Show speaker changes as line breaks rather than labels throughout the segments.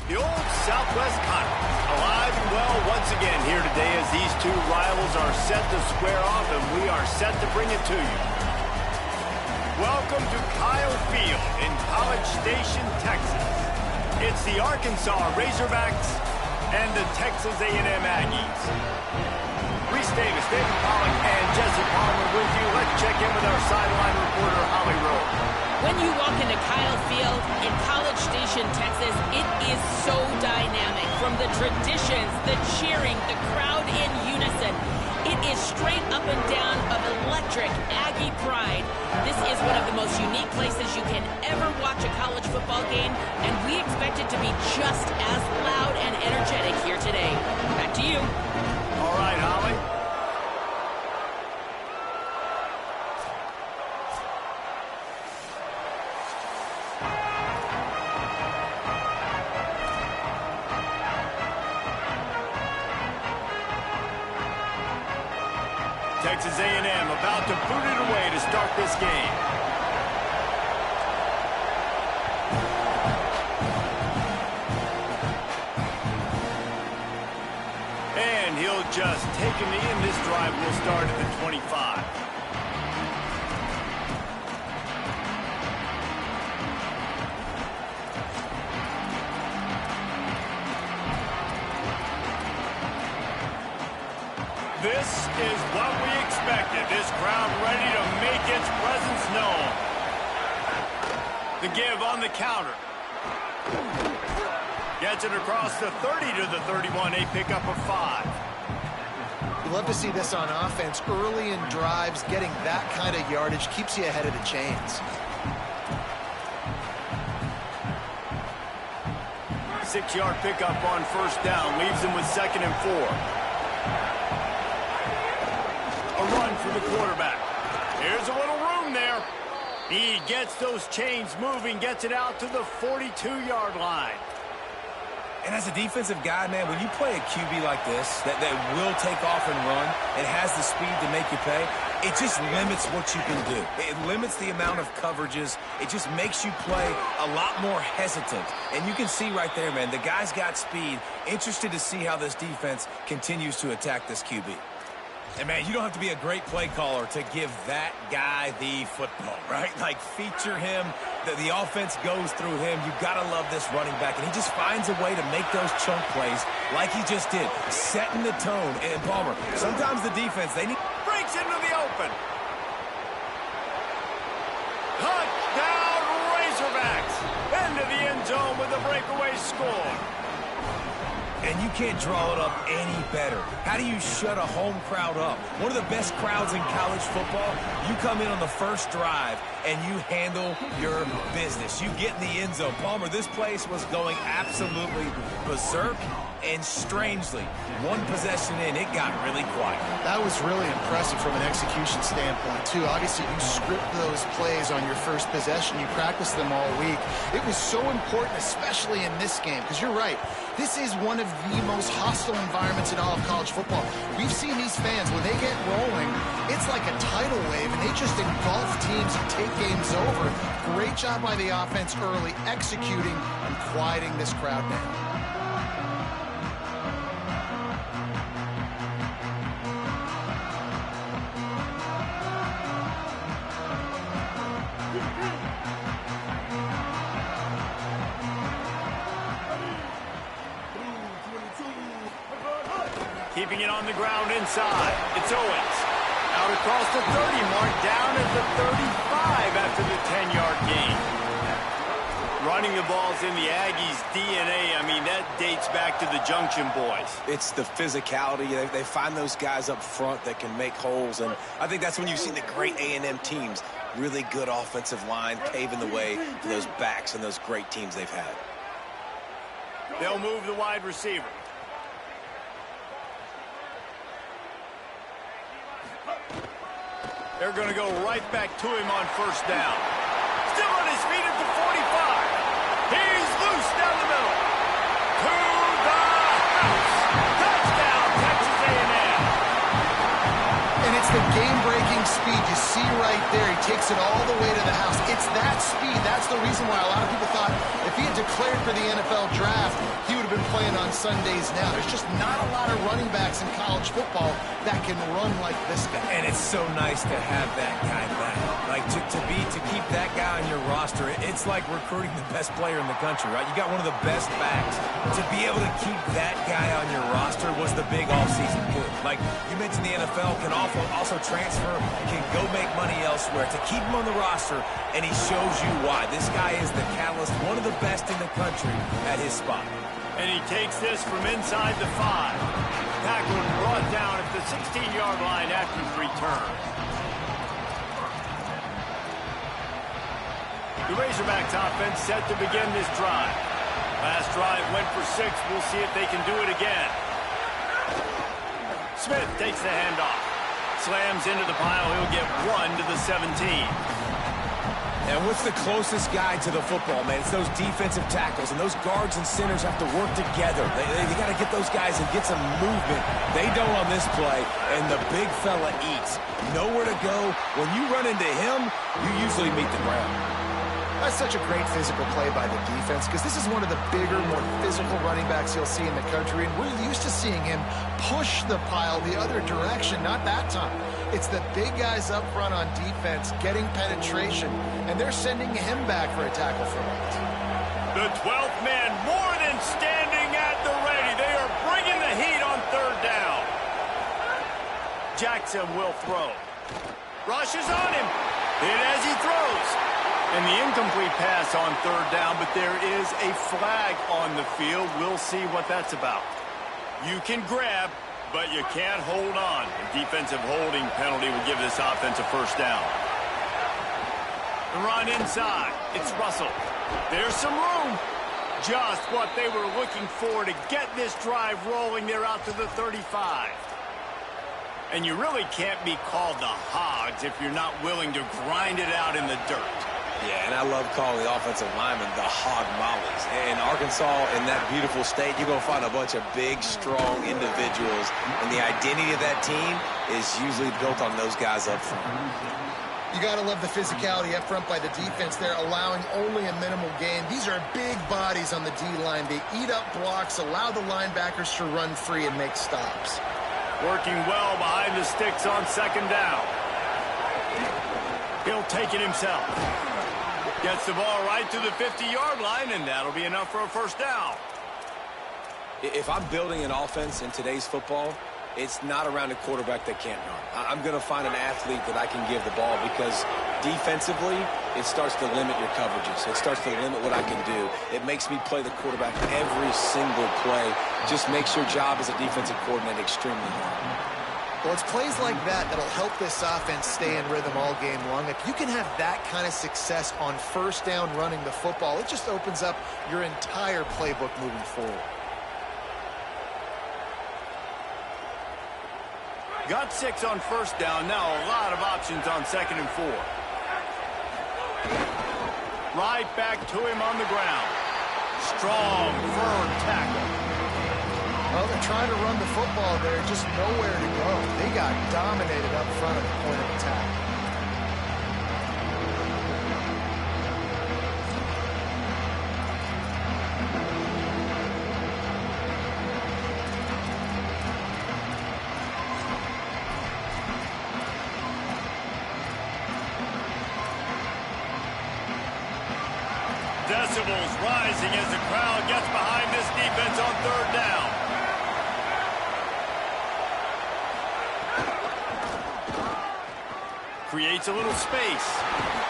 The old Southwest Conference, alive and well once again here today as these two rivals are set to square off, and we are set to bring it to you. Welcome to Kyle Field in College Station, Texas. It's the Arkansas Razorbacks and the Texas A&M Aggies. Reese Davis, David Pollack, and Jesse Palmer with you. Let's check in with our sideline reporter, Holly Rowe.
When you walk into Kyle Field in College Station, Texas, it is so dynamic. From the traditions, the cheering, the crowd in unison. It is straight up and down of electric Aggie pride. This is one of the most unique places you can ever watch a college football game, and we expect it to be just as loud and energetic here today. Back to you.
All right, Holly. Texas A&M about to boot it away to start this game. And he'll just take a knee, and this drive will start at the 25. This is what we expected. This crowd ready to make its presence known. The give on the counter. Gets it across the 30 to the 31, a pickup of 5.
You love to see this on offense. Early in drives, getting that kind of yardage keeps you ahead of the chains.
6-yard pickup on first down. Leaves him with 2nd and 4. Run for the quarterback. There's a little room there. He gets those chains moving, gets it out to the 42-yard line.
And as a defensive guy, man, when you play a QB like this, that will take off and run, and has the speed to make you pay, it just limits what you can do. It limits the amount of coverages. It just makes you play a lot more hesitant. And you can see right there, man, the guy's got speed. Interested to see how this defense continues to attack this QB. And, man, you don't have to be a great play caller to give that guy the football, right? Like, feature him. The offense goes through him. You've got to love this running back. And he just finds a way to make those chunk plays like he just did, setting the tone. And, Palmer, sometimes the defense, they need...
Breaks into the open. Touchdown, Razorbacks. Into the end zone with a breakaway score.
And you can't draw it up any better. How do you shut a home crowd up? One of the best crowds in college football. You come in on the first drive, and you handle your business. You get in the end zone. Palmer, this place was going absolutely berserk, and strangely, one possession in, it got really quiet.
That was really impressive from an execution standpoint, too. Obviously, you script those plays on your first possession. You practice them all week. It was so important, especially in this game, because you're right. This is one of the most hostile environments in all of college football. We've seen these fans, when they get rolling, it's like a tidal wave, and they just engulf teams and take games over. Great job by the offense early, executing and quieting this crowd down.
Keeping it on the ground inside. It's Owens. Out across the 30 mark, down at the 35 after the 10-yard gain. Running the ball's in the Aggies' DNA. I mean, that dates back to the Junction boys.
It's the physicality. They find those guys up front that can make holes, and I think that's when you've seen the great A&M teams. Really good offensive line paving the way for those backs and those great teams they've had.
They'll move the wide receiver. They're going to go right back to him on first down. Still on his feet at the 45. He's loose down the middle. To the house. Touchdown, Texas A&M.
And it's the game-breaking speed. You see right there, he takes it all the way to the house. It's that speed. That's the reason why a lot of people thought if he had declared for the NFL draft, he would have been playing on Sundays now. There's just not a lot of running backs in college football that can run like this guy.
And it's so nice to have that guy back. Like, to keep that guy on your roster, it's like recruiting the best player in the country, right? You got one of the best backs. To be able to keep that guy on your roster was the big offseason coup. Like, you mentioned the NFL can also transfer, can go make money elsewhere. To keep him on the roster, and he shows you why. This guy is the catalyst, one of the best in the country at his spot.
And he takes this from inside the 5. Tackled and brought down at the 16-yard line after his return. The Razorbacks offense set to begin this drive. Last drive went for 6. We'll see if they can do it again. Smith takes the handoff. Slams into the pile. He'll get 1 to the 17.
And what's the closest guy to the football, man? It's those defensive tackles, and those guards and centers have to work together. They got to get those guys and get some movement. They don't on this play, and the big fella eats. Nowhere to go. When you run into him, you usually meet the ground.
That's such a great physical play by the defense because this is one of the bigger, more physical running backs you'll see in the country, and we're used to seeing him push the pile the other direction, not that time. It's the big guys up front on defense getting penetration, and they're sending him back for a tackle for loss.
The 12th man more than standing at the ready. They are bringing the heat on 3rd down. Jackson will throw. Rushes on him. Hit as he throws. And the incomplete pass on 3rd down, but there is a flag on the field. We'll see what that's about. You can grab, but you can't hold on. A defensive holding penalty will give this offense a 1st down. The run inside. It's Russell. There's some room. Just what they were looking for to get this drive rolling. They're out to the 35. And you really can't be called the Hogs if you're not willing to grind it out in the dirt.
Yeah, and I love calling the offensive linemen the hog mollies. In Arkansas, in that beautiful state, you're going to find a bunch of big, strong individuals. And the identity of that team is usually built on those guys up front.
You got to love the physicality up front by the defense. They're allowing only a minimal gain. These are big bodies on the D-line. They eat up blocks, allow the linebackers to run free and make stops.
Working well behind the sticks on 2nd down. He'll take it himself. Gets the ball right to the 50-yard line, and that'll be enough for a 1st down.
If I'm building an offense in today's football, it's not around a quarterback that can't run. I'm going to find an athlete that I can give the ball because defensively, it starts to limit your coverages. It starts to limit what I can do. It makes me play the quarterback every single play. Just makes your job as a defensive coordinator extremely hard.
Well, it's plays like that that'll help this offense stay in rhythm all game long. If you can have that kind of success on 1st down running the football, it just opens up your entire playbook moving forward.
Got 6 on 1st down. Now a lot of options on 2nd and 4. Right back to him on the ground. Strong, firm tackle.
Well, they're trying to run the football there, just nowhere to go. They got dominated up front at the point of attack.
Decibels rising as the crowd gets behind this defense on 3rd down. Creates a little space.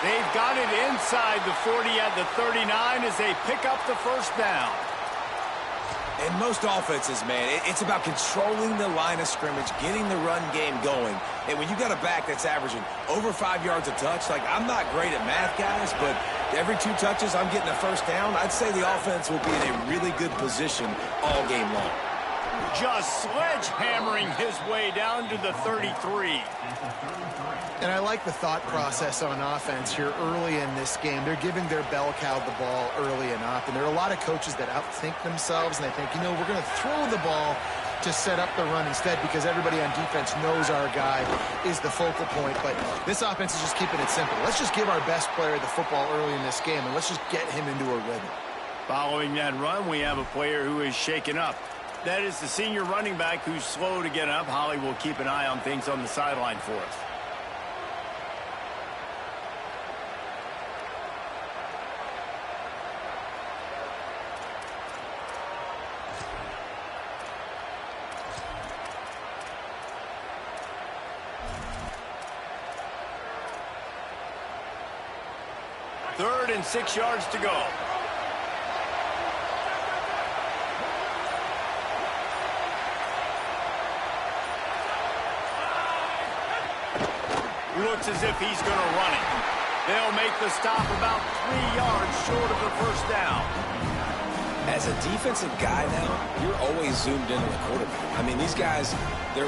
They've got it inside the 40 at the 39 as they pick up the 1st down.
In most offenses, man, it's about controlling the line of scrimmage, getting the run game going. And when you got a back that's averaging over 5 yards a touch, like, I'm not great at math, guys, but every 2 touches I'm getting a 1st down, I'd say the offense will be in a really good position all game long.
Just sledgehammering his way down to the 33.
And I like the thought process on offense here early in this game. They're giving their bell cow the ball early and often. There are a lot of coaches that outthink themselves, and they think, you know, we're going to throw the ball to set up the run instead because everybody on defense knows our guy is the focal point. But this offense is just keeping it simple. Let's just give our best player the football early in this game, and let's just get him into a rhythm.
Following that run, we have a player who is shaken up. That is the senior running back who's slow to get up. Holly will keep an eye on things on the sideline for us. Third and 6 yards to go. Looks as if he's going to run it. They'll make the stop about 3 yards short of the first down.
As a defensive guy now, you're always zoomed in on the quarterback. I mean, these guys,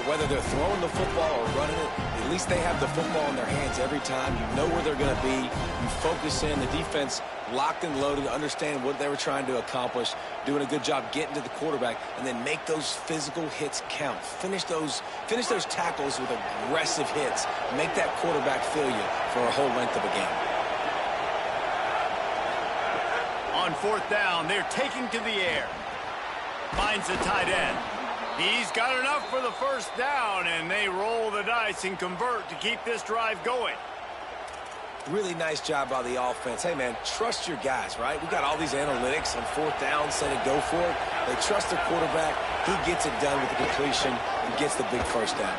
whether they're throwing the football or running it, at least they have the football in their hands every time. You know where they're going to be. You focus in. The defense locked and loaded, understand what they were trying to accomplish, doing a good job getting to the quarterback, and then make those physical hits count. Finish those tackles with aggressive hits. Make that quarterback feel you for a whole length of a game.
On fourth down, they're taking to the air. Finds the tight end. He's got enough for the first down, and they roll the dice and convert to keep this drive going.
Really nice job by the offense. Hey, man, trust your guys, right? We got all these analytics on fourth down, say to go for it. They trust their quarterback. He gets it done with the completion and gets the big first down.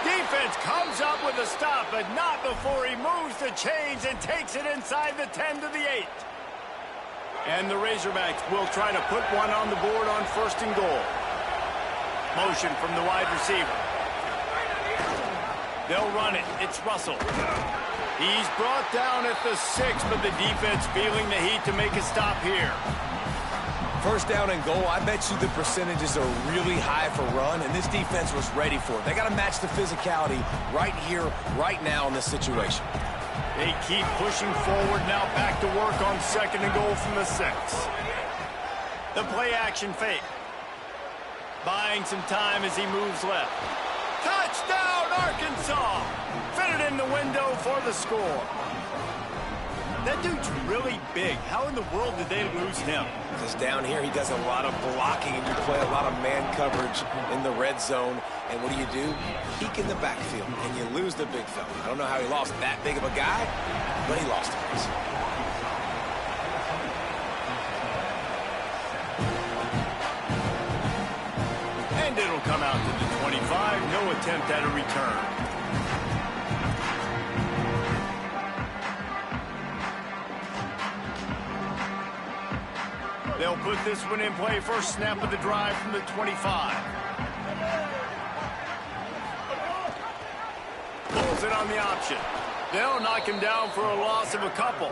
Defense comes up with a stop, but not before he moves the chains and takes it inside the 10 to the 8. And the Razorbacks will try to put one on the board on first and goal. Motion from the wide receiver. They'll run it. It's Russell. He's brought down at the 6, but the defense feeling the heat to make a stop here.
First down and goal, I bet you the percentages are really high for run, and this defense was ready for it. They got to match the physicality right here, right now in this situation.
They keep pushing forward, now back to work on second and goal from the 6. The play action fake. Buying some time as he moves left. Touchdown, Arkansas! Fitted in the window for the score. That dude's really big. How in the world did they lose him?
Because down here he does a lot of blocking, and you play a lot of man coverage in the red zone. And what do? Peek in the backfield, and you lose the big fella. I don't know how he lost that big of a guy, but he lost him.
And it'll come out to the 25. No attempt at a return. They'll put this one in play. First snap of the drive from the 25. Pulls it on the option. They'll knock him down for a loss of a couple.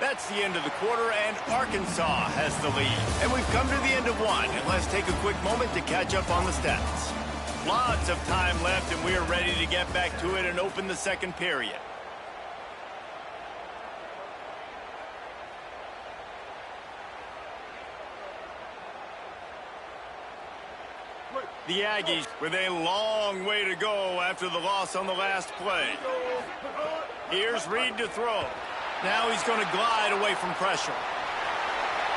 That's the end of the quarter, and Arkansas has the lead. And we've come to the end of one, and let's take a quick moment to catch up on the stats. Lots of time left, and we are ready to get back to it and open the second period. The Aggies with a long way to go after the loss on the last play. Here's Reed to throw. Now he's going to glide away from pressure.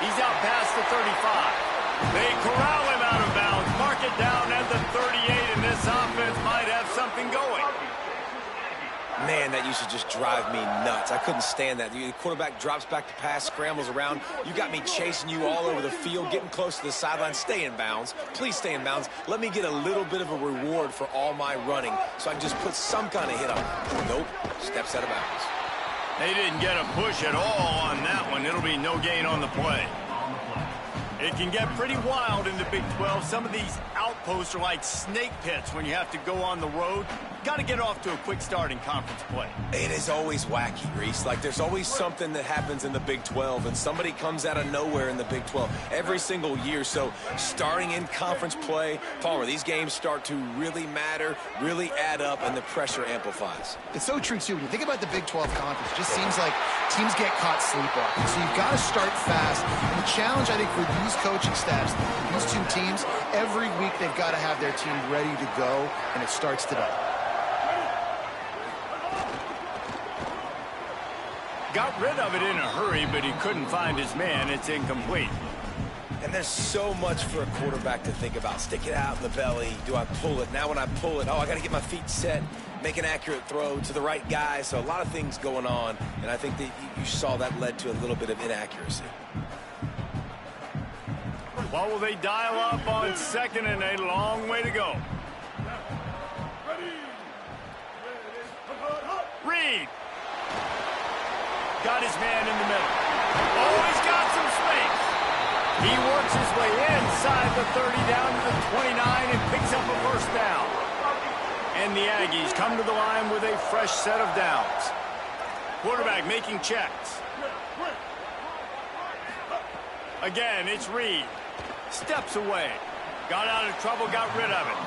He's out past the 35. They corral him out of bounds, mark it down at the 38, and this offense might have something going.
Man, that used to just drive me nuts. I couldn't stand that. The quarterback drops back to pass, scrambles around. You got me chasing you all over the field, getting close to the sideline. Stay in bounds. Please stay in bounds. Let me get a little bit of a reward for all my running so I can just put some kind of hit on him. Nope, steps out of bounds.
They didn't get a push at all on that one. It'll be no gain on the play. It can get pretty wild in the Big 12. Some of these outposts are like snake pits when you have to go on the road. got to get off to a quick start in conference play.
It is always wacky, Reese. Like, there's always something that happens in the Big 12, and somebody comes out of nowhere in the Big 12 every single year. So starting in conference play, Palmer, these games start to really matter, really add up, and the pressure amplifies.
It's so true, too. When you think about the Big 12 conference, it just seems like teams get caught sleepwalking. So you've got to start fast. And the challenge, I think, for these coaching staffs, these two teams, every week they've got to have their team ready to go, and it starts today.
Got rid of it in a hurry, but he couldn't find his man. It's incomplete.
And there's so much for a quarterback to think about. Stick it out in the belly. Do I pull it? Now when I pull it, I got to get my feet set, make an accurate throw to the right guy. So a lot of things going on, and I think that you saw that led to a little bit of inaccuracy.
What will they dial up on second and a long way to go? Reed. Got his man in the middle. Oh, he's got some space. He works his way inside the 30 down to the 29 and picks up a first down. And the Aggies come to the line with a fresh set of downs. Quarterback making checks. Again, it's Reed. Steps away. Got out of trouble, got rid of it.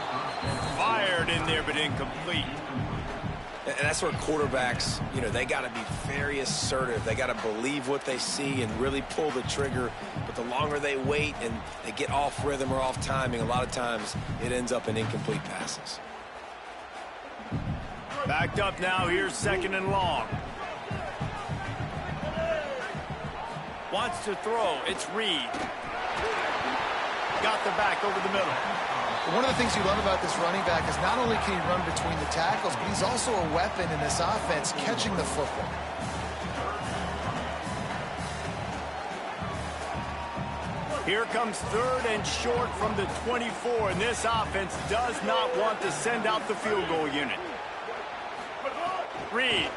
Fired in there, but incomplete.
And that's where quarterbacks, they got to be very assertive. They got to believe what they see and really pull the trigger. But the longer they wait and they get off rhythm or off timing, a lot of times it ends up in incomplete passes.
Backed up now. Here's second and long. Wants to throw. It's Reed. Got the back over the middle.
One of the things you love about this running back is not only can he run between the tackles, but he's also a weapon in this offense catching the football.
Here comes third and short from the 24, and this offense does not want to send out the field goal unit. Reed.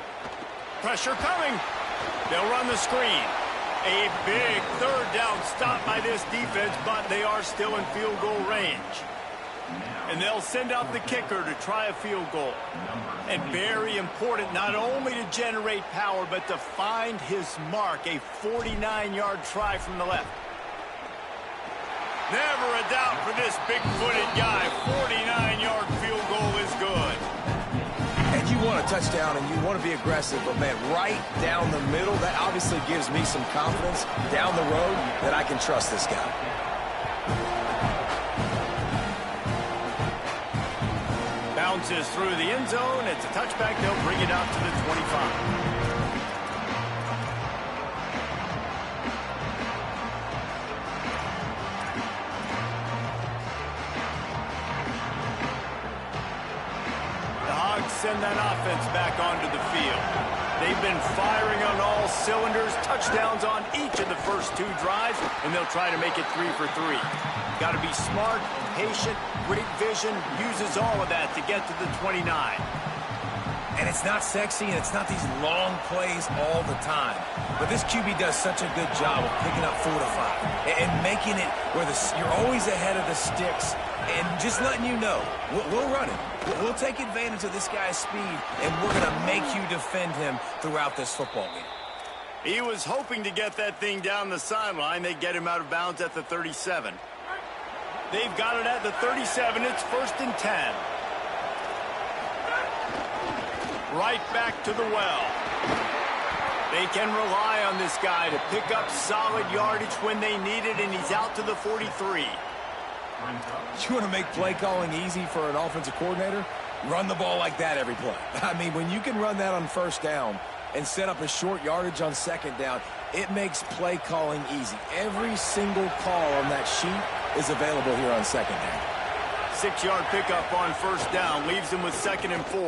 Pressure coming. They'll run the screen. A big third down stop by this defense, but they are still in field goal range. And they'll send out the kicker to try a field goal. And very important, not only to generate power, but to find his mark. A 49-yard try from the left. Never a doubt for this big-footed guy. 49-yard field goal is good.
And you want a touchdown and you want to be aggressive, but, man, right down the middle, that obviously gives me some confidence down the road that I can trust this guy.
Bounces through the end zone. It's a touchback. They'll bring it out to the 25. Send that offense back onto the field. They've been firing on all cylinders, touchdowns on each of the first two drives, and they'll try to make it 3 for 3. Got to be smart, patient, great vision, uses all of that to get to the 29.
And it's not sexy, and it's not these long plays all the time. But this QB does such a good job of picking up 4 to 5 and making it where you're always ahead of the sticks and just letting you know, we'll run it. We'll take advantage of this guy's speed, and we're going to make you defend him throughout this football game.
He was hoping to get that thing down the sideline. They get him out of bounds at the 37. They've got it at the 37. It's 1st and 10. Right back to the well. They can rely on this guy to pick up solid yardage when they need it, and he's out to the 43.
You want to make play calling easy for an offensive coordinator? Run the ball like that every play. I mean, when you can run that on first down and set up a short yardage on second down, it makes play calling easy. Every single call on that sheet is available here on second down.
6-yard pickup on first down leaves them with 2nd and 4.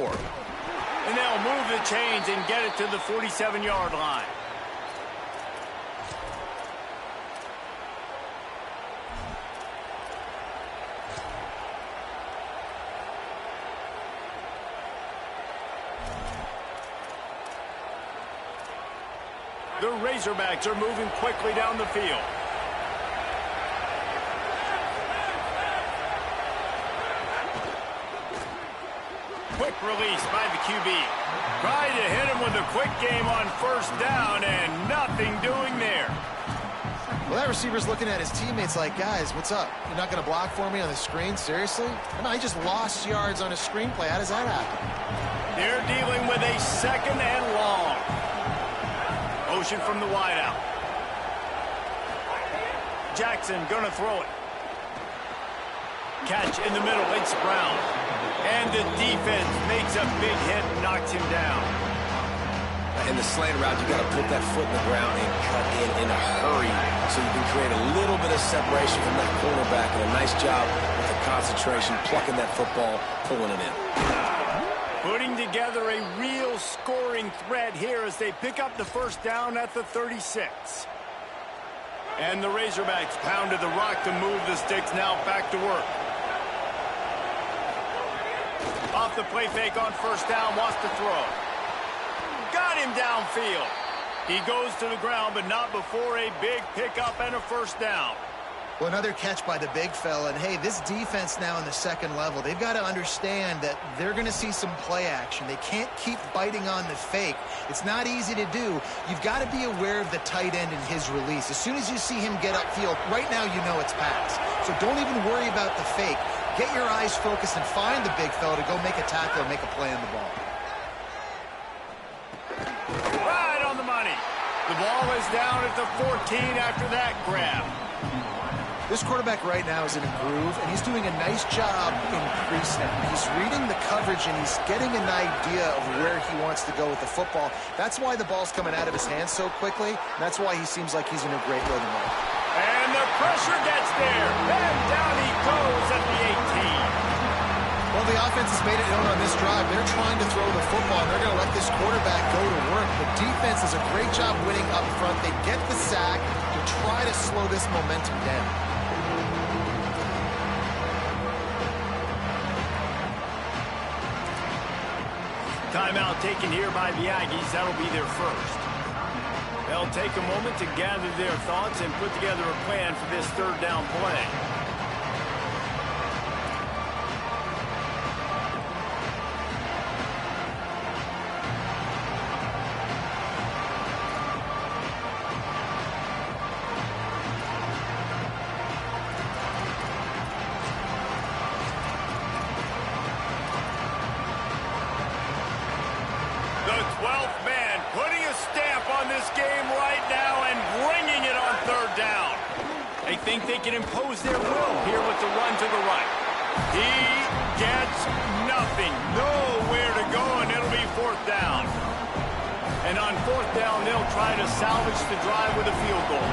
And they'll move the chains and get it to the 47-yard line. The Razorbacks are moving quickly down the field. Quick release by the QB. Tried to hit him with a quick game on first down, and nothing doing there.
Well, that receiver's looking at his teammates like, guys, what's up? You're not going to block for me on the screen? Seriously? I mean, I just lost yards on a screenplay. How does that happen?
They're dealing with a second and long. Motion from the wideout. Jackson gonna throw it. Catch in the middle. It's Brown. And the defense makes a big hit and knocks him down.
In the slant route, you got to put that foot in the ground and cut in a hurry so you can create a little bit of separation from that cornerback. And a nice job with the concentration, plucking that football, pulling it in.
Putting together a real scoring threat here as they pick up the first down at the 36. And the Razorbacks pounded the rock to move the sticks, now back to work. Off the play fake on first down, wants to throw. Got him downfield. He goes to the ground, but not before a big pickup and a first down.
Well, another catch by the big fella. And, hey, this defense now in the second level, they've got to understand that they're going to see some play action. They can't keep biting on the fake. It's not easy to do. You've got to be aware of the tight end and his release. As soon as you see him get upfield, right now you know it's pass. So don't even worry about the fake. Get your eyes focused and find the big fella to go make a tackle or make a play on the ball.
Right on the money. The ball is down at the 14 after that grab.
This quarterback right now is in a groove, and he's doing a nice job in pre-snap. He's reading the coverage, and he's getting an idea of where he wants to go with the football. That's why the ball's coming out of his hands so quickly. And that's why he seems like he's in a great rhythm right now.
And the pressure gets there. And down he goes at the 18.
Well, the offense has made it known on this drive. They're trying to throw the football, and they're going to let this quarterback go to work. The defense does a great job winning up front. They get the sack to try to slow this momentum down.
Timeout taken here by the Aggies. That'll be their first. They'll take a moment to gather their thoughts and put together a plan for this third down play. The 12th man putting a stamp on this game right now and bringing it on third down. They think they can impose their will here with the run to the right. He gets nothing. Nowhere to go, and it'll be fourth down. And on fourth down, they'll try to salvage the drive with a field goal.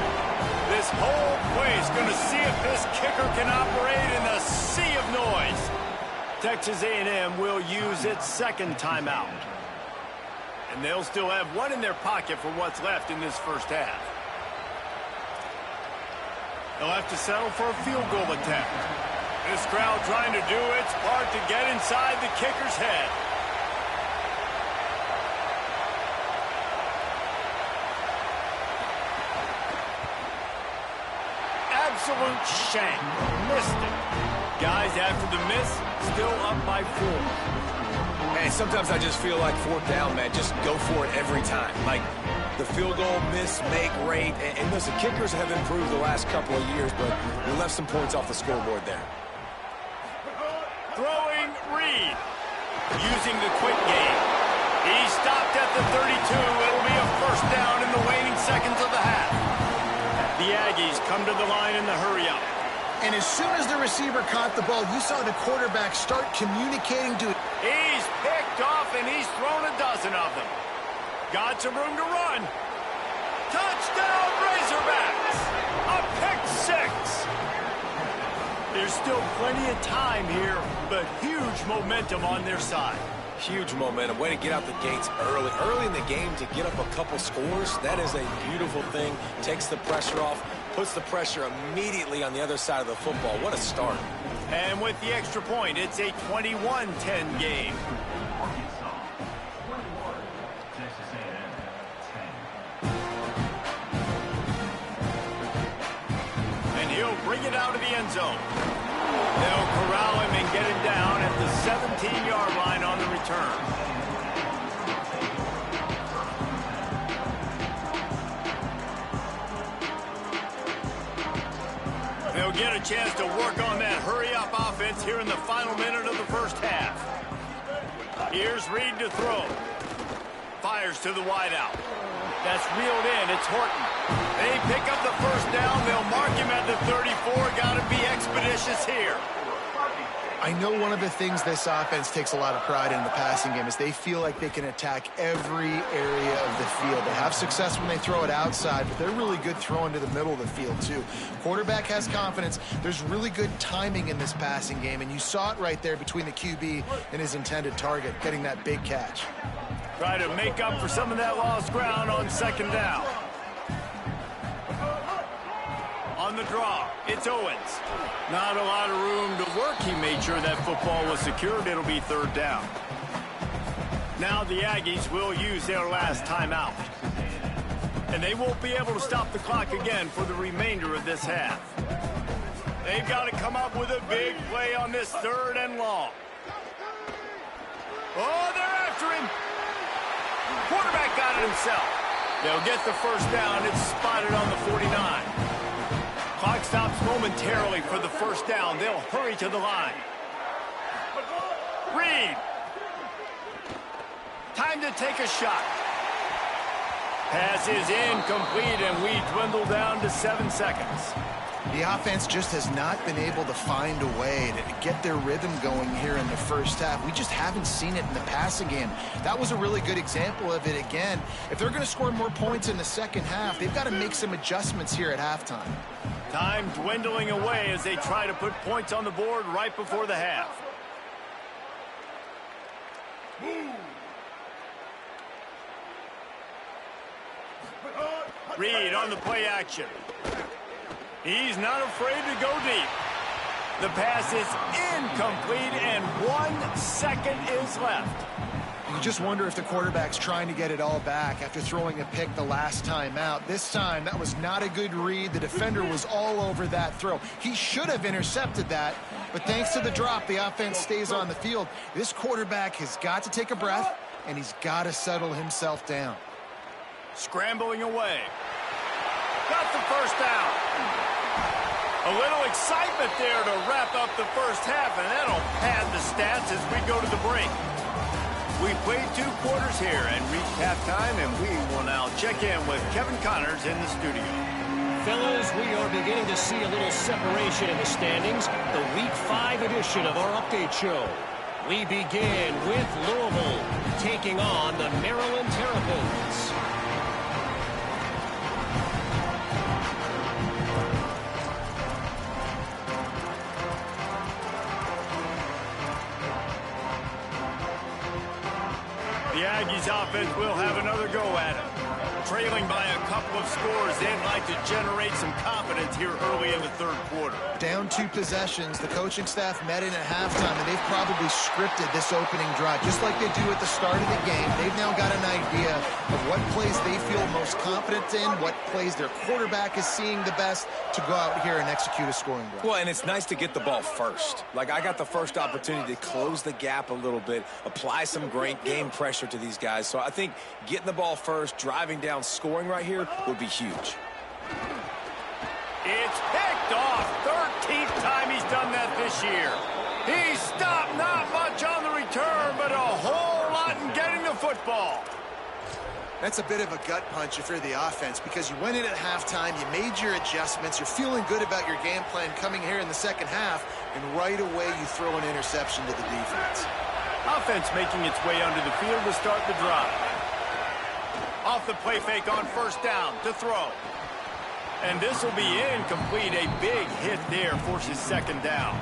This whole play is going to see if this kicker can operate in the sea of noise. Texas A&M will use its second timeout. And they'll still have one in their pocket for what's left in this first half. They'll have to settle for a field goal attempt. This crowd trying to do its part to get inside the kicker's head. Absolute shank. Missed it. Guys, after the miss, still up by 4.
And sometimes I just feel like fourth down, man, just go for it every time. Like the field goal, miss, make, rate. And listen, kickers have improved the last couple of years, but we left some points off the scoreboard there.
Throwing Reed. Using the quick game. He stopped at the 32. It'll be a first down in the waning seconds of the half. The Aggies come to the line in the hurry-up.
And as soon as the receiver caught the ball, you saw the quarterback start communicating to it.
He's picked off, and he's thrown a dozen of them. Got some room to run. Touchdown, Razorbacks! A pick six! There's still plenty of time here, but huge momentum on their side.
Huge momentum. Way to get out the gates early. Early in the game to get up a couple scores, that is a beautiful thing. Takes the pressure off, puts the pressure immediately on the other side of the football. What a start.
And with the extra point, it's a 21-10 game. And he'll bring it out of the end zone. They'll corral him and get him down at the 17-yard line on the return. They'll get a chance to work on that hurry-up offense here in the final minute of the first half. Here's Reed to throw. Fires to the wideout. That's reeled in. It's Horton. They pick up the first down. They'll mark him at the 34. Got to be expeditious here.
I know one of the things this offense takes a lot of pride in the passing game is they feel like they can attack every area of the field. They have success when they throw it outside, but they're really good throwing to the middle of the field too. Quarterback has confidence. There's really good timing in this passing game, and you saw it right there between the QB and his intended target, getting that big catch.
Try to make up for some of that lost ground on second down. On the draw, it's Owens. Not a lot of room to work. He made sure that football was secured. It'll be third down. Now the Aggies will use their last timeout. And they won't be able to stop the clock again for the remainder of this half. They've got to come up with a big play on this third and long. Oh, they're after him. Quarterback got it himself. They'll get the first down. It's spotted on the 49. Clock stops momentarily for the first down. They'll hurry to the line. Reed. Time to take a shot. Pass is incomplete, and we dwindle down to 7 seconds.
The offense just has not been able to find a way to get their rhythm going here in the first half. We just haven't seen it in the passing game. That was a really good example of it again. If they're going to score more points in the second half, they've got to make some adjustments here at halftime.
Time dwindling away as they try to put points on the board right before the half. Reed on the play action. He's not afraid to go deep. The pass is incomplete, and 1 second is left.
You just wonder if the quarterback's trying to get it all back after throwing a pick the last time out. This time, that was not a good read. The defender was all over that throw. He should have intercepted that, but thanks to the drop, the offense stays on the field. This quarterback has got to take a breath, and he's got to settle himself down.
Scrambling away. Got the first down. A little excitement there to wrap up the first half, and that'll pad the stats as we go to the break. We played 2 quarters here and reached halftime, and we will now check in with Kevin Connors in the studio.
Fellas, we are beginning to see a little separation in the standings. The Week 5 edition of our update show. We begin with Louisville taking on the Maryland Terrapins.
The Aggies offense will have another go at it. Trailing by a couple of scores, they'd like to generate some confidence here early in the third quarter.
Down 2 possessions, the coaching staff met in at halftime, and they've probably scripted this opening drive. Just like they do at the start of the game, they've now got an idea of what plays they feel most confident in, what plays their quarterback is seeing the best to go out here and execute a scoring drive.
Well, and it's nice to get the ball first. Like, I got the first opportunity to close the gap a little bit, apply some great game pressure to these guys. So I think getting the ball first, driving down, scoring right here would be huge.
It's picked off. 13th time he's done that this year. He stopped not much on the return, but a whole lot in getting the football.
That's a bit of a gut punch if you're the offense, because you went in at halftime, you made your adjustments, you're feeling good about your game plan coming here in the second half, and right away you throw an interception to the defense.
Offense making its way onto the field to start the drive. Off the play fake on first down to throw. And this will be incomplete. A big hit there forces second down.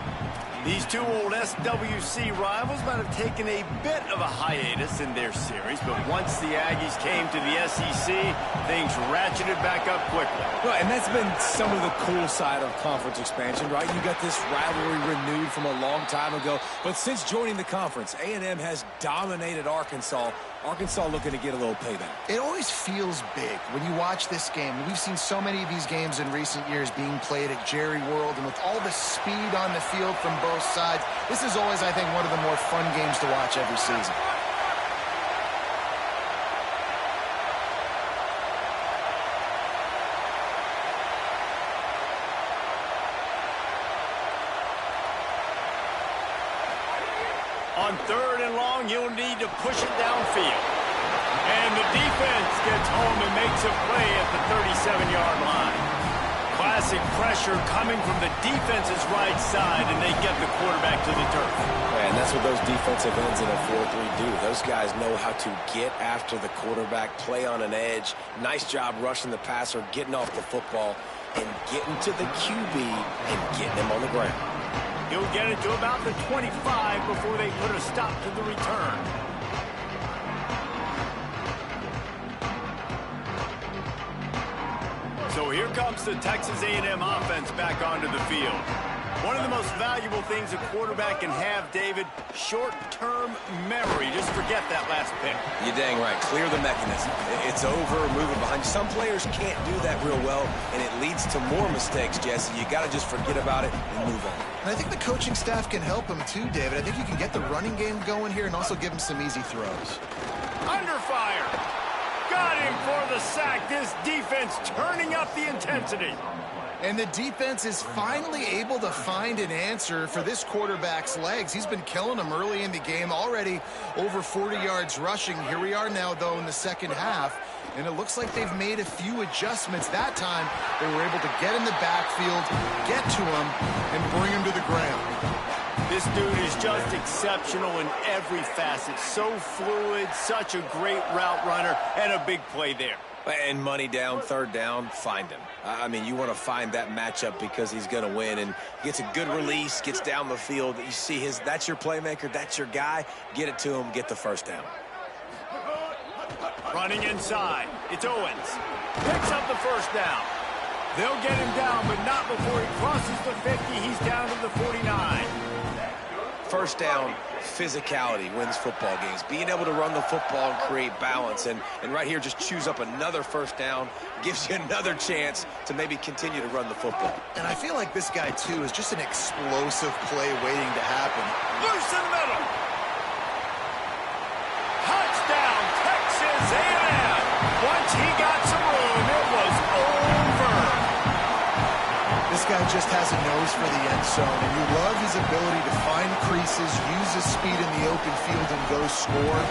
These 2 old SWC rivals might have taken a bit of a hiatus in their series, but once the Aggies came to the SEC, things ratcheted back up quickly.
Well, and that's been some of the cool side of conference expansion, right? You got this rivalry renewed from a long time ago, but since joining the conference, A&M has dominated Arkansas. Arkansas looking to get a little payback.
It always feels big when you watch this game. We've seen so many of these games in recent years being played at Jerry World, and with all the speed on the field from both sides, this is always, I think, one of the more fun games to watch every season.
you'll need to push it downfield. And the defense gets home and makes a play at the 37-yard line. Classic pressure coming from the defense's right side, and they get the quarterback to the turf.
And that's what those defensive ends in a 4-3 do. Those guys know how to get after the quarterback, play on an edge. Nice job rushing the passer, getting off the football, and getting to the QB and getting him on the ground.
He'll get it to about the 25 before they put a stop to the return. So here comes the Texas A&M offense back onto the field. One of the most valuable things a quarterback can have, David, short-term memory. Just forget that last pick.
You're dang right. Clear the mechanism. It's over, moving behind. Some players can't do that real well, and it leads to more mistakes, Jesse. You got to just forget about it and move on.
And I think the coaching staff can help him too, David. I think you can get the running game going here and also give him some easy throws.
Under fire. Got him for the sack. This defense turning up the intensity.
And the defense is finally able to find an answer for this quarterback's legs. He's been killing them early in the game, already over 40 yards rushing. Here we are now, though, in the second half. And it looks like they've made a few adjustments. That time, they were able to get in the backfield, get to him, and bring him to the ground.
This dude is just exceptional in every facet. So fluid, such a great route runner, and a big play there.
And money down, third down, find him. I mean, you want to find that matchup because he's going to win. And gets a good release, gets down the field. You see that's your playmaker, that's your guy. Get it to him, get the first down.
Running inside, it's Owens. Picks up the first down. They'll get him down, but not before he crosses the 50. He's down to the 49.
First down, physicality wins football games. Being able to run the football and create balance. And right here, just choose up another first down. Gives you another chance to maybe continue to run the football.
And I feel like this guy, too, is just an explosive play waiting to happen.
Loose in the middle. Touchdown, Texas A&M. Once he got some room, it was over.
This guy just has a nose for the end zone, and you love his ability to find creases, use his speed in the open field, and go score.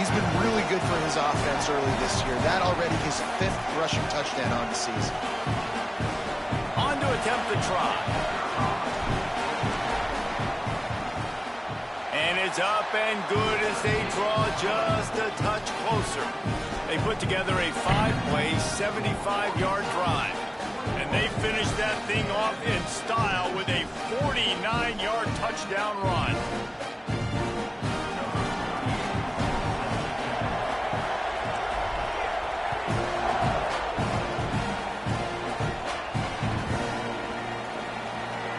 He's been really good for his offense early this year. That already his 5th rushing touchdown on the season.
On to attempt the try. And it's up and good as they draw just a touch closer. They put together a 5-play, 75-yard drive. And they finished that thing off in style with a 49-yard touchdown run.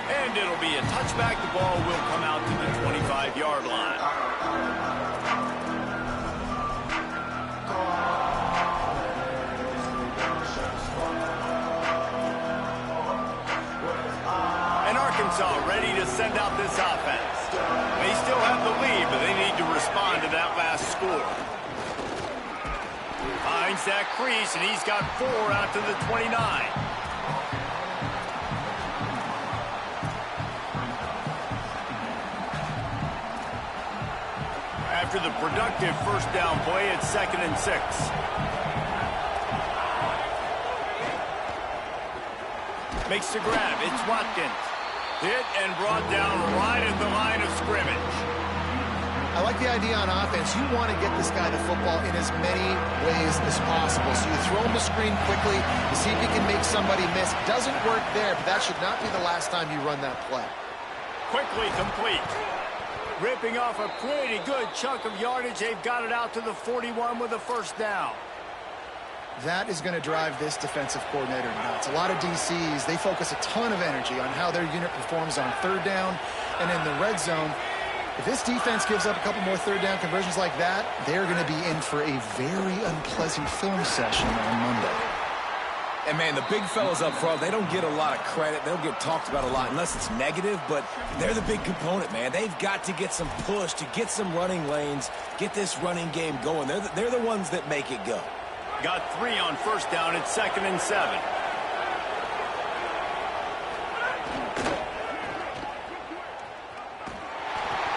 And it'll be a touchback. The ball will come out to the 25-yard line. Arkansas ready to send out this offense. They still have the lead, but they need to respond to that last score. Finds that crease, and he's got 4 out to the 29. After the productive first down play, it's 2nd and 6. Makes the grab. It's Watkins. Hit and brought down right at the line of scrimmage.
I like the idea on offense. You want to get this guy the football in as many ways as possible. So you throw him the screen quickly to see if he can make somebody miss. Doesn't work there, but that should not be the last time you run that play.
Quickly complete. Ripping off a pretty good chunk of yardage. They've got it out to the 41 with a first down.
That is going to drive this defensive coordinator nuts. A lot of DCs, they focus a ton of energy on how their unit performs on third down and in the red zone. If this defense gives up a couple more third down conversions like that, they're going to be in for a very unpleasant film session on Monday.
And, man, the big fellas up front, they don't get a lot of credit. They don't get talked about a lot unless it's negative, but they're the big component, man. They've got to get some push, to get some running lanes, get this running game going. They're the ones that make it go.
Got 3 on first down. It's 2nd and 7.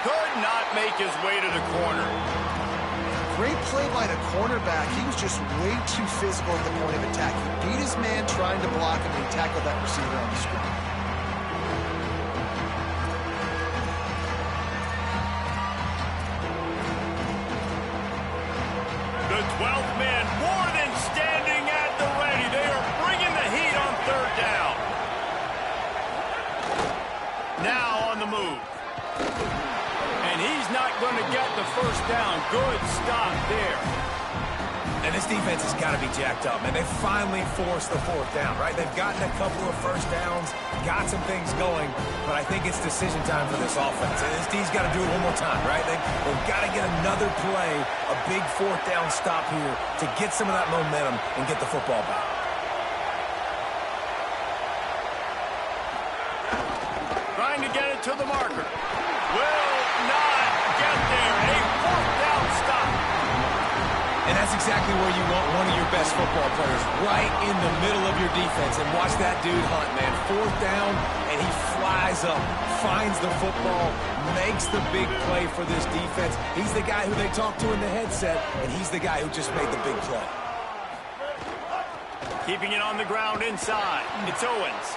Could not make his way to the corner.
Great play by the cornerback. He was just way too physical at the point of attack. He beat his man trying to block him, and he tackled that receiver on the screen.
The 12th man more than standing at the ready. They are bringing the heat on third down. Now on the move. And he's not going to get the first down. Good stop there.
And this defense has got to be jacked up, man. They finally forced the fourth down, right? They've gotten a couple of first downs, got some things going, but I think it's decision time for this offense. And this D's got to do it one more time, right? They've got to get another play, a big fourth down stop here to get some of that momentum and get the football back.
Trying to get it to the marker. Will not get there. A fourth down stop.
And that's exactly where you want one of your best football players, right in the middle of your defense. And watch that dude hunt, man. Fourth down, and he flies up, finds the football, makes the big play for this defense. He's the guy who they talk to in the headset, and he's the guy who just made the big play.
Keeping it on the ground inside. It's Owens.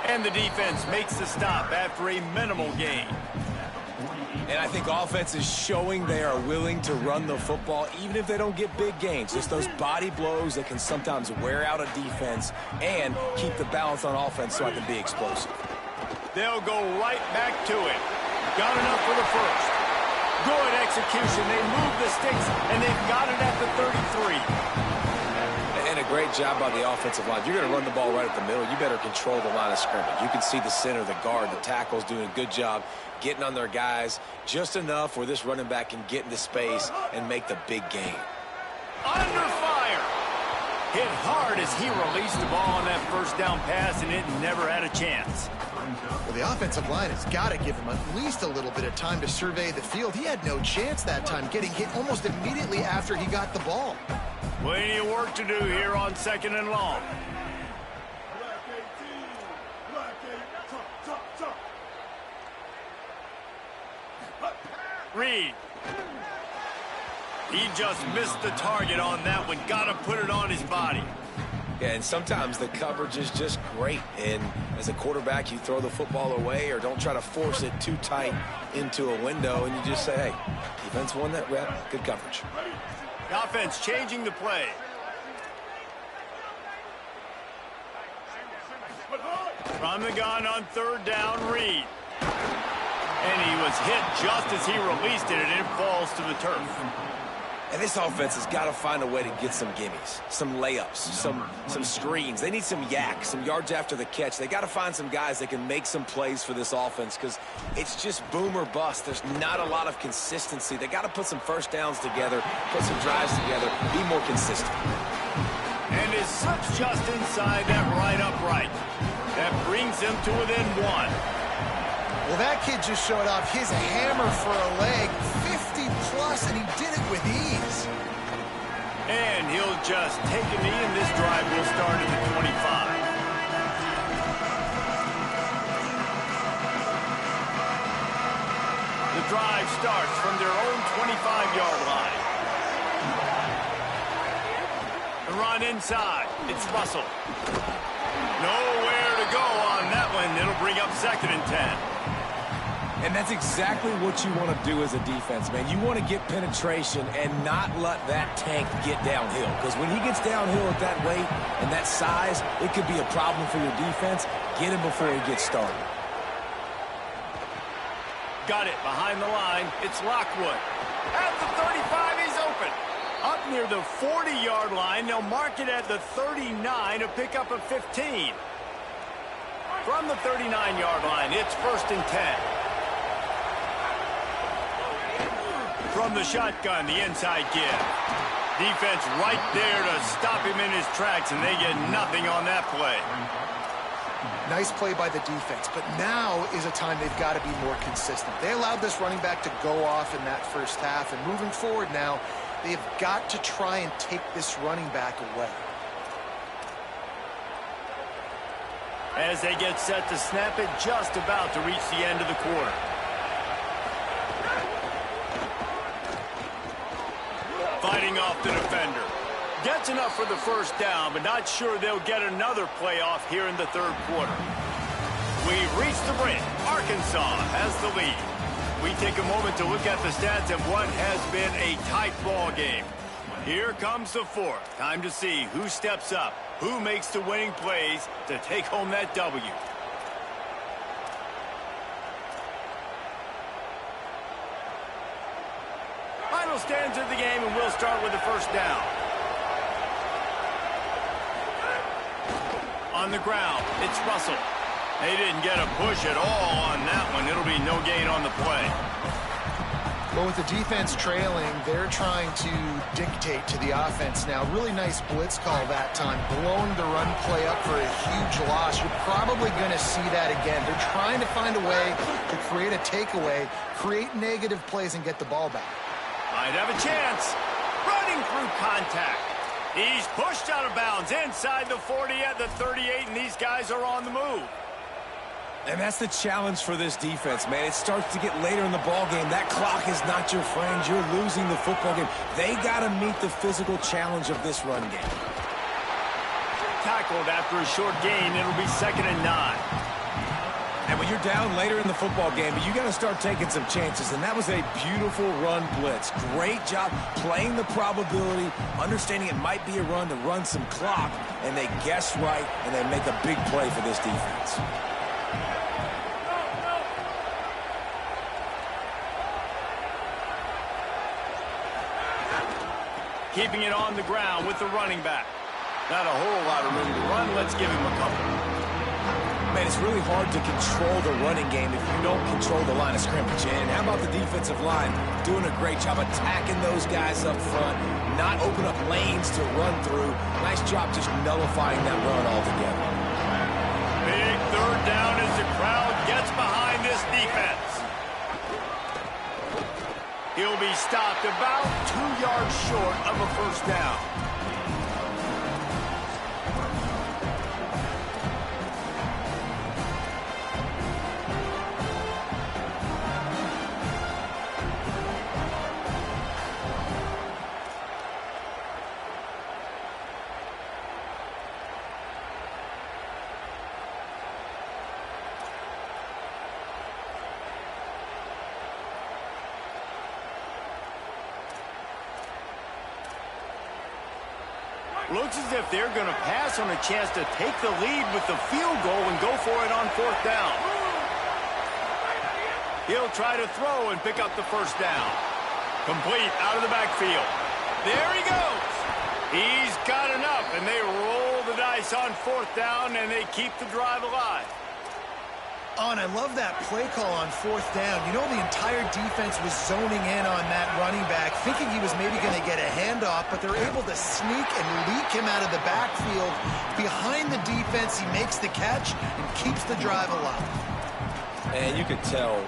And the defense makes the stop after a minimal gain.
And I think offense is showing they are willing to run the football, even if they don't get big gains. Just those body blows that can sometimes wear out a defense and keep the balance on offense so I can be explosive.
They'll go right back to it. Got enough for the first. Good execution. They move the sticks, and they've got it at the 33.
And a great job by the offensive line. If you're going to run the ball right at the middle, you better control the line of scrimmage. You can see the center, the guard, the tackles doing a good job getting on their guys just enough where this running back can get into space and make the big game.
Under fire. Hit hard as he released the ball on that first down pass, and it never had a chance.
Well, the offensive line has got to give him at least a little bit of time to survey the field. He had no chance that time, getting hit almost immediately after he got the ball.
Plenty of work to do here on 2nd and long. Reed. He just missed the target on that one. Got to put it on his body.
Yeah, and sometimes the coverage is just great. And as a quarterback, you throw the football away or don't try to force it too tight into a window, and you just say, hey, defense won that rep. Good coverage.
The offense changing the play. From the gun on third down, Reed. And he was hit just as he released it, and it falls to the turf.
And this offense has got to find a way to get some gimmies, some layups, some screens. They need some yak, some yards after the catch. They got to find some guys that can make some plays for this offense because it's just boom or bust. There's not a lot of consistency. They got to put some first downs together, put some drives together, be more consistent.
And is slips just inside that right upright. That brings him to within one.
Well, that kid just showed off his hammer for a leg, 50-plus, and he did it with ease.
And he'll just take a knee, and this drive will start at the 25. The drive starts from their own 25-yard line. The run inside. It's Russell. Nowhere to go on that one. It'll bring up 2nd and 10.
And that's exactly what you want to do as a defense, man. You want to get penetration and not let that tank get downhill. Because when he gets downhill at that weight and that size, it could be a problem for your defense. Get him before he gets started.
Got it behind the line. It's Lockwood. At the 35, he's open. Up near the 40-yard line, they'll mark it at the 39 to pick up a 15. From the 39-yard line, it's 1st and 10. From the shotgun, the inside give. Defense right there to stop him in his tracks, and they get nothing on that play.
Nice play by the defense, but now is a time they've got to be more consistent. They allowed this running back to go off in that first half, and moving forward now, they've got to try and take this running back away.
As they get set to snap it, just about to reach the end of the quarter. fighting off the defender. Gets enough for the first down, but not sure they'll get another playoff here in the third quarter. We've reached the break. Arkansas has the lead. We take a moment to look at the stats of what has been a tight ball game. Here comes the fourth. Time to see who steps up, who makes the winning plays to take home that W. Final stands of the game, and we'll start with the first down. On the ground, it's Russell. They didn't get a push at all on that one. It'll be no gain on the play.
Well, with the defense trailing, they're trying to dictate to the offense now. Really nice blitz call that time, blowing the run play up for a huge loss. You're probably going to see that again. They're trying to find a way to create a takeaway, create negative plays, and get the ball back.
Might have a chance. Running through contact. He's pushed out of bounds inside the 40 at the 38, and these guys are on the move.
And that's the challenge for this defense, man. It starts to get later in the ball game. That clock is not your friend. You're losing the football game. They got to meet the physical challenge of this run game.
Tackled after a short gain. It'll be 2nd and 9.
And when you're down later in the football game, you got to start taking some chances. And that was a beautiful run blitz. Great job playing the probability, understanding it might be a run to run some clock, and they guess right, and they make a big play for this defense.
Keeping it on the ground with the running back. Not a whole lot of room to run. Let's give him a couple.
Man, it's really hard to control the running game if you don't control the line of scrimmage. And how about the defensive line doing a great job attacking those guys up front, not open up lanes to run through. Nice job just nullifying that run altogether.
Big third down as the crowd gets behind this defense. He'll be stopped about 2 yards short of a first down. Looks as if they're going to pass on a chance to take the lead with the field goal and go for it on 4th down. He'll try to throw and pick up the first down. Complete out of the backfield. There he goes. He's got enough, and they roll the dice on 4th down, and they keep the drive alive.
Oh, and I love that play call on 4th down. You know, the entire defense was zoning in on that running back, thinking he was maybe going to get a handoff, but they're able to sneak and leak him out of the backfield. Behind the defense, he makes the catch and keeps the drive alive.
And you could tell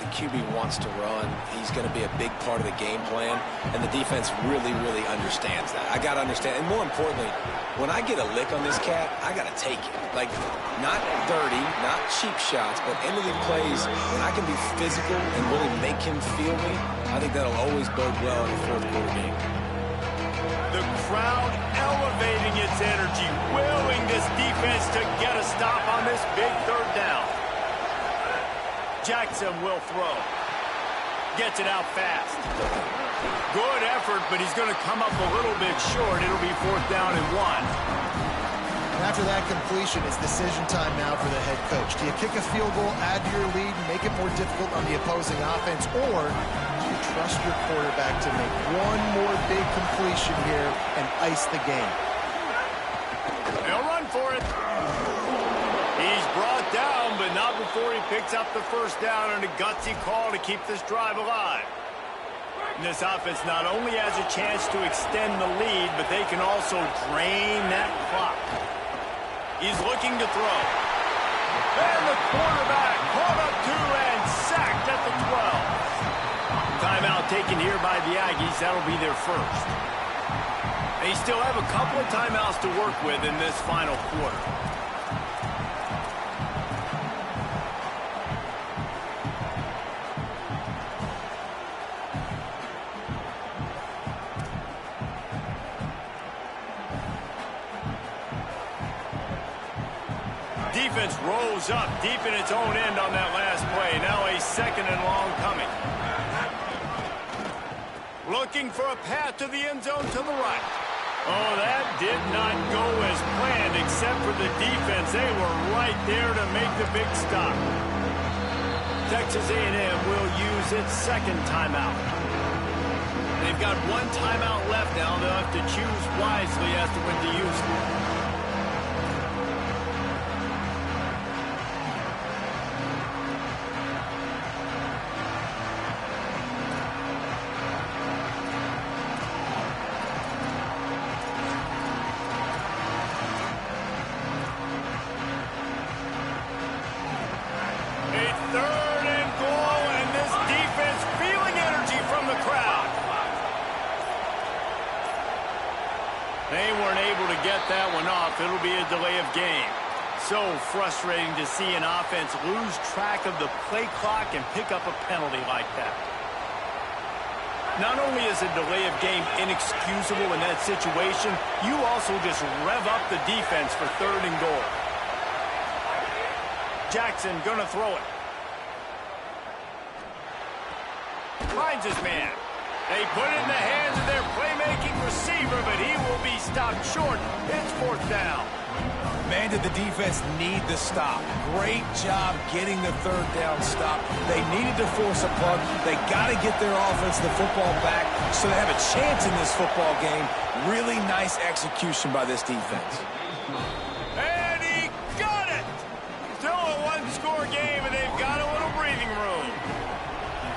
the QB wants to run. He's going to be a big part of the game plan, and the defense really, really understands that. I got to understand, and more importantly, when I get a lick on this cat, I got to take it. Like, not dirty, not cheap shots, but end of the plays, when I can be physical and really make him feel me, I think that'll always bode well in the fourth quarter game.
The crowd elevating its energy, willing this defense to get a stop on this big third down. Jackson will throw. Gets it out fast. Good effort, but he's going to come up a little bit short. It'll be 4th down and 1.
After that completion, it's decision time now for the head coach. Do you kick a field goal, add to your lead, and make it more difficult on the opposing offense, or do you trust your quarterback to make one more big completion here and ice the game?
They'll run for it. He's brought down, but not before he picks up the first down and a gutsy call to keep this drive alive. And this offense not only has a chance to extend the lead, but they can also drain that clock. He's looking to throw. And the quarterback caught up to and sacked at the 12. Timeout taken here by the Aggies. That'll be their first. They still have a couple of timeouts to work with in this final quarter. defense rose up deep in its own end on that last play. Now a second and long coming. Looking for a path to the end zone to the right. Oh, that did not go as planned, except for the defense. They were right there to make the big stop. Texas A&M will use its second timeout. They've got one timeout left now. They'll have to choose wisely as to when to use it. They weren't able to get that one off. It'll be a delay of game. So frustrating to see an offense lose track of the play clock and pick up a penalty like that. Not only is a delay of game inexcusable in that situation, you also just rev up the defense for 3rd and goal. Jackson gonna throw it. Finds his man. They put it in the hands of their playmaking receiver, but he will be stopped short. It's 4th down.
Man, did the defense need the stop. Great job getting the 3rd down stop. They needed to force a punt. They got to get their offense the football back so they have a chance in this football game. Really nice execution by this defense.
And he got it! Still a one-score game, and they've got a little breathing room.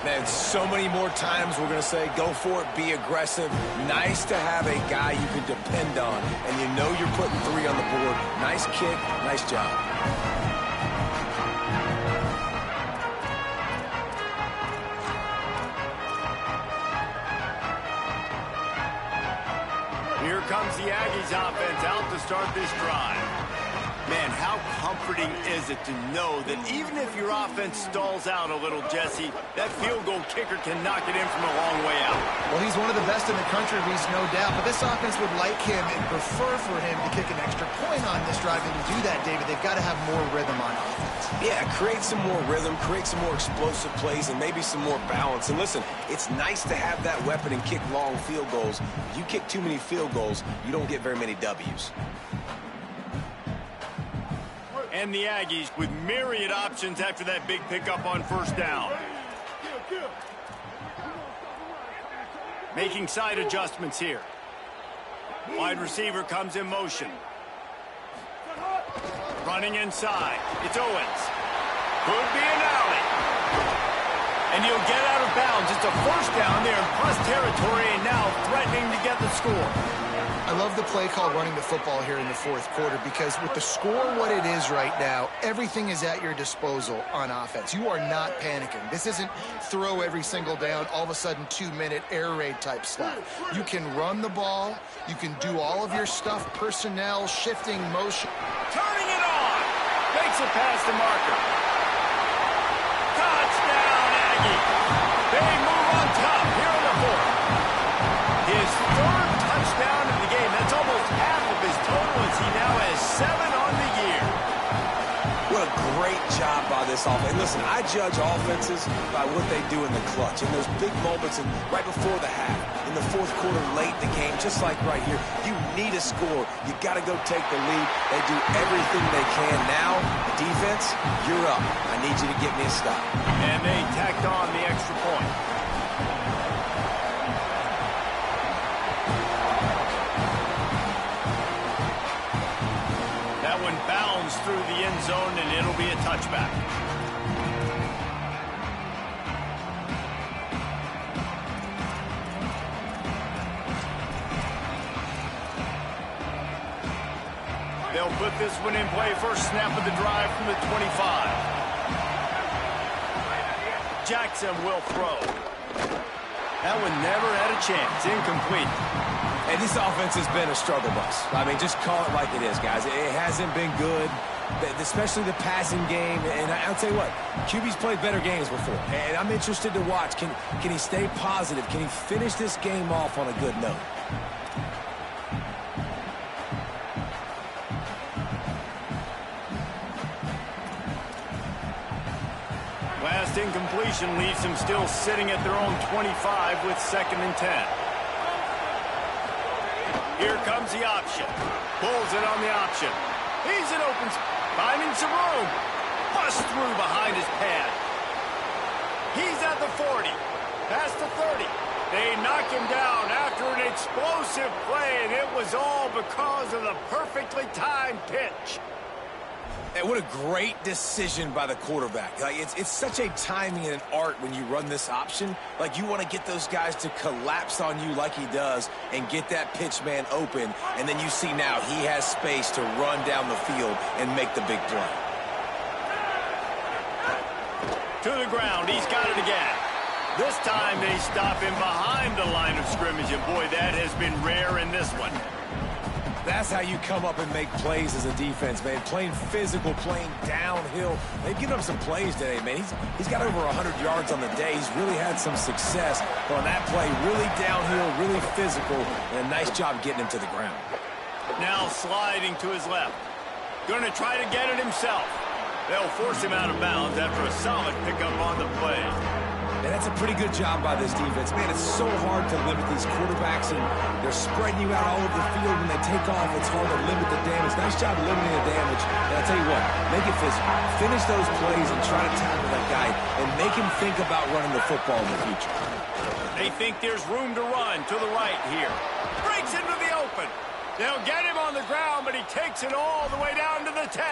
Man, so many more times we're going to say, go for it, be aggressive. Nice to have a guy you can depend on, and you know you're putting 3 on the board. Nice kick, nice job.
Here comes the Aggies offense out to start this drive. Man, how comforting is it to know that even if your offense stalls out a little, Jesse, that field goal kicker can knock it in from a long way out.
Well, he's one of the best in the country, Reese, no doubt. But this offense would like him and prefer for him to kick an extra point on this drive. And to do that, David, they've got to have more rhythm on offense.
Yeah, create some more rhythm, create some more explosive plays, and maybe some more balance. And listen, it's nice to have that weapon and kick long field goals. If you kick too many field goals, you don't get very many W's.
And the Aggies with myriad options after that big pickup on 1st down. Making side adjustments here. Wide receiver comes in motion. Running inside. It's Owens. Could be an alley. And he'll get out of bounds. It's a 1st down there in plus territory, and now threatening to get the score.
I love the play call running the football here in the 4th quarter because with the score what it is right now, everything is at your disposal on offense. You are not panicking. This isn't throw every single down, all of a sudden 2-minute air raid type stuff. You can run the ball. You can do all of your stuff, personnel, shifting, motion.
Turning it on. Makes it past the marker. Touchdown, Aggie. They move on top here in the 4th. His 3rd touchdown in the game. That's almost half of his total as he now has 7 on the year.
What a great job by this offense. And listen, I judge offenses by what they do in the clutch. In those big moments and right before the half, in the 4th quarter, late in the game, just like right here, you need a score. You got to go take the lead. They do everything they can. Now, defense, you're up. I need you to get me a stop.
And they tacked on the extra point. That one bounds through the end zone, and it'll be a touchback. They'll put this one in play. First snap of the drive from the 25. Jackson will throw. That one never had a chance. Incomplete.
And this offense has been a struggle bus. I mean, just call it like it is, guys. It hasn't been good, especially the passing game. And I'll tell you what, QB's played better games before. And I'm interested to watch. Can he stay positive? Can he finish this game off on a good note?
first incompletion leaves them still sitting at their own 25 with 2nd and 10. Here comes the option. Pulls it on the option. He's in open, finding some room. Busts through behind his pad. He's at the 40. Past the 30. They knock him down after an explosive play, and it was all because of the perfectly timed pitch.
And what a great decision by the quarterback. Like, it's such a timing and an art when you run this option. Like, you want to get those guys to collapse on you like he does and get that pitch man open. And then you see now he has space to run down the field and make the big play.
To the ground. He's got it again. This time they stop him behind the line of scrimmage. And, boy, that has been rare in this one.
That's how you come up and make plays as a defense, man. Playing physical, playing downhill. They've given him some plays today, man. He's got over 100 yards on the day. He's really had some success. But on that play, really downhill, really physical, and a nice job getting him to the ground.
Now sliding to his left. Going to try to get it himself. They'll force him out of bounds after a solid pickup on the play.
And that's a pretty good job by this defense. Man, it's so hard to limit these quarterbacks, and they're spreading you out all over the field. When they take off, it's hard to limit the damage. Nice job limiting the damage. And I'll tell you what, make it physical. Finish those plays and try to tackle that guy and make him think about running the football in the future.
They think there's room to run to the right here. Breaks into the open. They'll get him on the ground, but he takes it all the way down to the 10.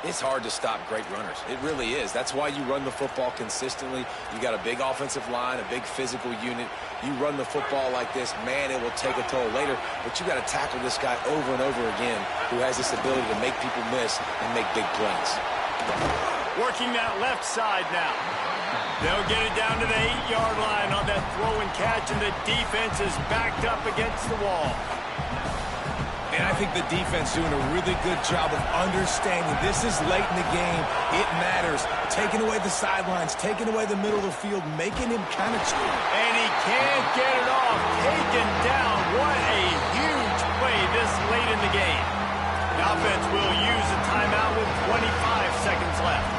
It's hard to stop great runners. It really is. That's why you run the football consistently. You got a big offensive line, a big physical unit. You run the football like this, man, it will take a toll later. But you got to tackle this guy over and over again who has this ability to make people miss and make big plays.
Working that left side now. They'll get it down to the 8-yard line on that throw and catch, and the defense is backed up against the wall.
And I think the defense doing a really good job of understanding this is late in the game. It matters. Taking away the sidelines, taking away the middle of the field, making him kind of cheap.
And he can't get it off. Taken down. What a huge play this late in the game. The offense will use a timeout with 25 seconds left.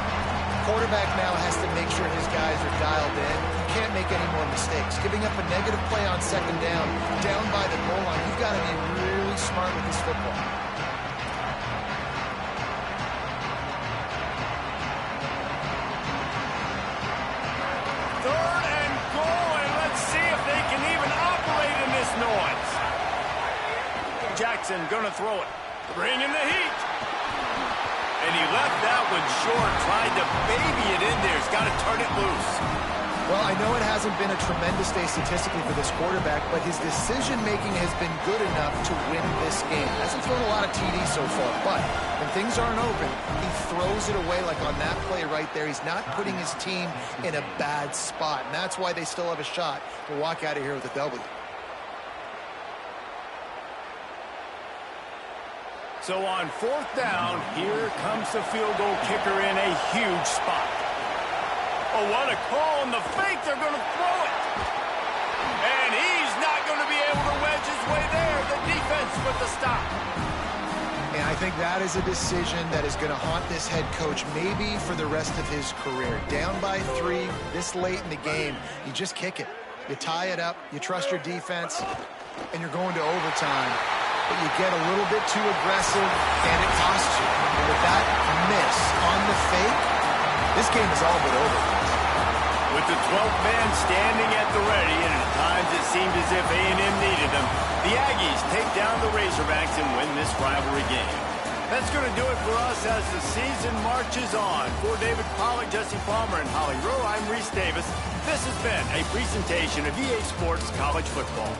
Quarterback now has to make sure his guys are dialed in. You can't make any more mistakes. Giving up a negative play on 2nd down by the goal line, you've got to be really smart with this football.
Third and goal, and let's see if they can even operate in this noise. Jackson gonna throw it. Bring in the heat. And he left that one short, tried to baby it in there. He's got to turn it loose.
Well, I know it hasn't been a tremendous day statistically for this quarterback, but his decision-making has been good enough to win this game. Hasn't thrown a lot of TDs so far, but when things aren't open, he throws it away like on that play right there. He's not putting his team in a bad spot, and that's why they still have a shot to walk out of here with a W.
So on 4th down, here comes the field goal kicker in a huge spot. Oh, what a call on the fake. They're going to throw it. And he's not going to be able to wedge his way there. The defense with the stop.
And I think that is a decision that is going to haunt this head coach maybe for the rest of his career. Down by 3, this late in the game, you just kick it. You tie it up, you trust your defense, and you're going to overtime. But you get a little bit too aggressive, and it costs you. And with that miss on the fake, this game is all but over.
With the 12th man standing at the ready, and at times it seemed as if A&M needed them, the Aggies take down the Razorbacks and win this rivalry game. That's going to do it for us as the season marches on. For David Pollack, Jesse Palmer, and Holly Rowe, I'm Reese Davis. This has been a presentation of EA Sports College Football.